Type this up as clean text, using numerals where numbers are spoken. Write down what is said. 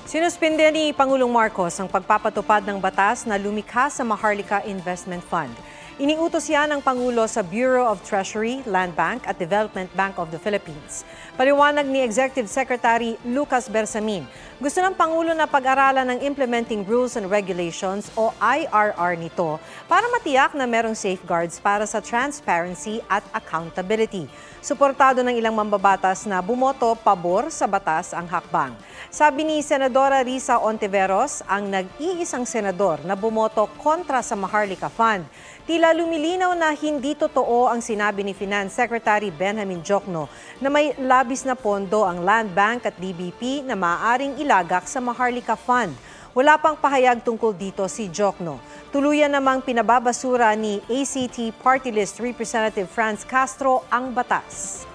Sinuspinde ni Pangulong Marcos ang pagpapatupad ng batas na lumikha sa Maharlika Investment Fund. Iniutos yan ng Pangulo sa Bureau of Treasury, Land Bank at Development Bank of the Philippines. Paliwanag ni Executive Secretary Lucas Bersamin, gusto ng Pangulo na pag-aralan ng Implementing Rules and Regulations o IRR nito para matiyak na merong safeguards para sa transparency at accountability. Suportado ng ilang mambabatas na bumoto pabor sa batas ang hakbang. Sabi ni Senadora Risa Ontiveros, ang nag-iisang senador na bumoto kontra sa Maharlika Fund. Tila lumilinaw na hindi totoo ang sinabi ni Finance Secretary Benjamin Diokno na may labis na pondo ang Land Bank at DBP na maaaring ilagak sa Maharlika Fund. Wala pang pahayag tungkol dito si Diokno. Tuluyan namang pinababasura ni ACT Party List Representative Franz Castro ang batas.